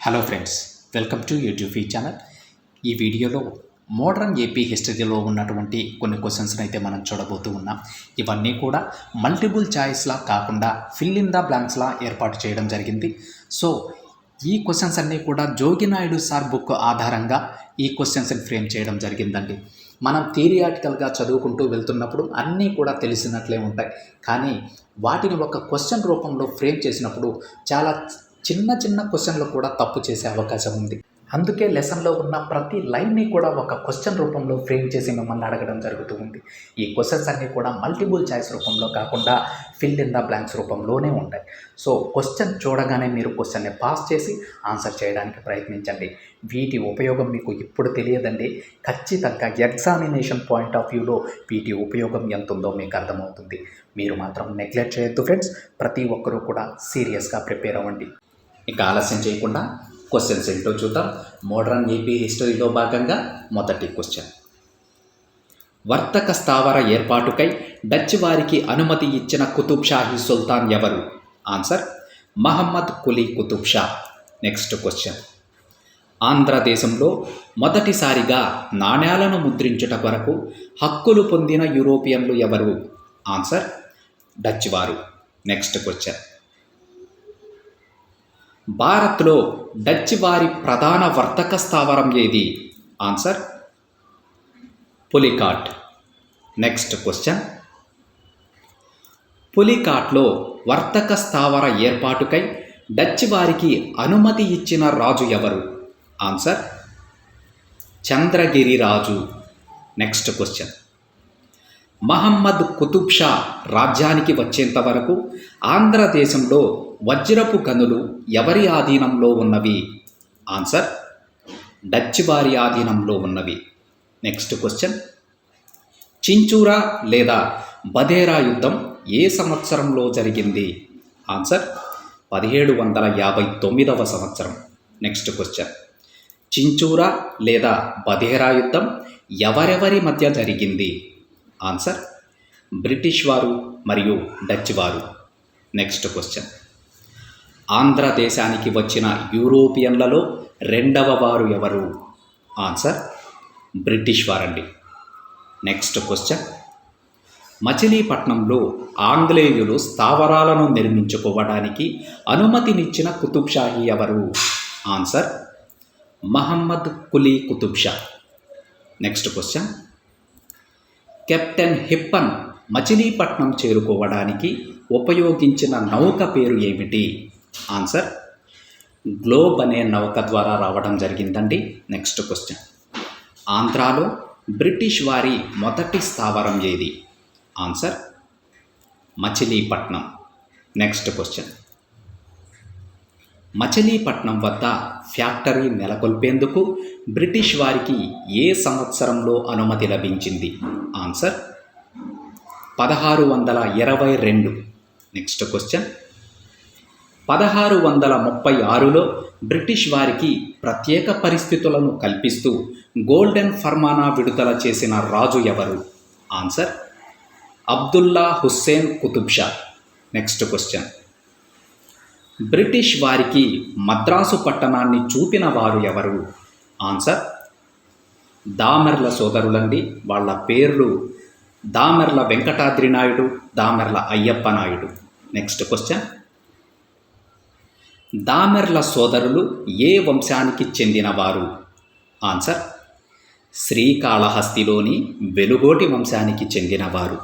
Hello friends, welcome to YouTube channel. ఈ వీడియోలో modern AP హిస్టరీలో ఉన్నటువంటి కొన్ని క్వశ్చన్స్ని అయితే మనం చూడబోతూ ఉన్నాం. ఇవన్నీ కూడా మల్టిపుల్ చాయిస్లా కాకుండా ఫిల్ ఇన్ ద బ్లాంక్స్లా ఏర్పాటు చేయడం జరిగింది. సో ఈ క్వశ్చన్స్ అన్నీ కూడా జోగినాయుడు సార్ బుక్ ఆధారంగా ఈ క్వశ్చన్స్ని ఫ్రేమ్ చేయడం జరిగిందండి. మనం థియరిటికల్గా చదువుకుంటూ వెళ్తున్నప్పుడు అన్నీ కూడా తెలిసినట్లే ఉంటాయి, కానీ వాటిని ఒక క్వశ్చన్ రూపంలో ఫ్రేమ్ చేసినప్పుడు చాలా చిన్న చిన్న క్వశ్చన్లు కూడా తప్పు చేసే అవకాశం ఉంది. అందుకే లెసన్లో ఉన్న ప్రతి లైన్ని కూడా ఒక క్వశ్చన్ రూపంలో ఫ్రేమ్ చేసి మిమ్మల్ని అడగడం జరుగుతూ ఉంది. ఈ క్వశ్చన్స్ అన్నీ కూడా మల్టిపుల్ చాయిస్ రూపంలో కాకుండా ఫిల్ ఇన్ ద బ్లాంక్స్ రూపంలోనే ఉంటాయి. సో క్వశ్చన్ చూడగానే మీరు క్వశ్చన్ని పాస్ చేసి ఆన్సర్ చేయడానికి ప్రయత్నించండి. వీటి ఉపయోగం మీకు ఇప్పుడు తెలియదండి, ఖచ్చితంగా ఎగ్జామినేషన్ పాయింట్ ఆఫ్ వ్యూలో వీటి ఉపయోగం ఎంత ఉందో మీకు అర్థమవుతుంది. మీరు మాత్రం నెగ్లెక్ట్ చేయొద్దు ఫ్రెండ్స్. ప్రతి ఒక్కరూ కూడా సీరియస్గా ప్రిపేర్ అవ్వండి. ఇంకా ఆలస్యం చేయకుండా క్వశ్చన్స్ ఏంటో చూద్దాం. మోడర్న్ ఏపీ హిస్టరీలో భాగంగా మొదటి క్వశ్చన్: వర్తక స్థావర ఏర్పాటుకై డచ్ వారికి అనుమతి ఇచ్చిన కుతుబ్ షాహీ సుల్తాన్ ఎవరు? Answer: Mohammed Quli Qutub Shah. Next question: ఆంధ్రదేశంలో మొదటిసారిగా నాణ్యాలను ముద్రించుట వరకు హక్కులు పొందిన యూరోపియన్లు ఎవరు? ఆన్సర్: డచ్ వారు. నెక్స్ట్ క్వశ్చన్: భారత్లో డచ్ వారి ప్రధాన వర్తక స్థావరం ఏది? ఆన్సర్: పులికాట్. నెక్స్ట్ క్వశ్చన్: పులికాట్లో వర్తక స్థావర ఏర్పాటుకై డచ్ వారికి అనుమతి ఇచ్చిన రాజు ఎవరు? ఆన్సర్: చంద్రగిరి రాజు. నెక్స్ట్ క్వశ్చన్: మహమ్మద్ కుతుబ్ షా రాజ్యానికి వచ్చేంత వరకు ఆంధ్రదేశంలో వజ్రపు గనులు ఎవరి ఆధీనంలో ఉన్నవి? ఆన్సర్: డచ్ వారి ఆధీనంలో ఉన్నవి. నెక్స్ట్ క్వశ్చన్: చించూరా లేదా బధేరా యుద్ధం ఏ సంవత్సరంలో జరిగింది? ఆన్సర్: 1759వ సంవత్సరం. నెక్స్ట్ క్వశ్చన్: చించూరా లేదా బధేరా యుద్ధం ఎవరెవరి మధ్య జరిగింది? ఆన్సర్: బ్రిటిష్ వారు మరియు డచ్ వారు. నెక్స్ట్ క్వశ్చన్: ఆంధ్రదేశానికి వచ్చిన యూరోపియన్లలో రెండవ వారు ఎవరు? ఆన్సర్: బ్రిటిష్ వారండి. నెక్స్ట్ క్వశ్చన్: మచిలీపట్నంలో ఆంగ్లేయులు స్థావరాలను నిర్మించుకోవడానికి అనుమతినిచ్చిన కుతుబ్ షాహీ ఎవరు? Answer: Mohammed Quli Qutub Shah. Next question: captain Hippon మచిలీపట్నం చేరుకోవడానికి ఉపయోగించిన నౌక పేరు ఏమిటి? ఆన్సర్: గ్లోబ్ అనే నౌక ద్వారా రావడం జరిగిందండి. నెక్స్ట్ క్వశ్చన్: ఆంధ్రాలో బ్రిటిష్ వారి మొదటి స్థావరం ఏది? Answer: Machilipatnam. Next question: Machilipatnam వద్ద ఫ్యాక్టరీ నెలకొల్పేందుకు బ్రిటిష్ వారికి ఏ సంవత్సరంలో అనుమతి లభించింది? ఆన్సర్: 1622. నెక్స్ట్ క్వశ్చన్: 1636లో బ్రిటిష్ వారికి ప్రత్యేక పరిస్థితులను కల్పిస్తూ గోల్డెన్ ఫర్మానా విడుదల చేసిన రాజు ఎవరు? Answer: Abdullah Hussain Qutub Shah. Next question: British వారికి మద్రాసు పట్టణాన్ని చూపిన వారు ఎవరు? ఆన్సర్: దామెర్ల సోదరులండి. వాళ్ళ పేర్లు దామెర్ల వెంకటాద్రి నాయుడు, దామెర్ల అయ్యప్ప నాయుడు. నెక్స్ట్ క్వశ్చన్: దామెర్ల సోదరులు ఏ వంశానికి చెందినవారు? ఆన్సర్: శ్రీకాళహస్తిలోని వెలుగోటి వంశానికి చెందినవారు.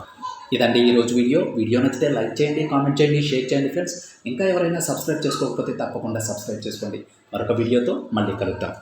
ఇదండి ఈరోజు వీడియో నచ్చితే లైక్ చేయండి, కామెంట్ చేయండి, షేర్ చేయండి ఫ్రెండ్స్. ఇంకా ఎవరైనా సబ్స్క్రైబ్ చేసుకోకపోతే తప్పకుండా సబ్స్క్రైబ్ చేసుకోండి. మరొక వీడియోతో మళ్ళీ కలుద్దాం.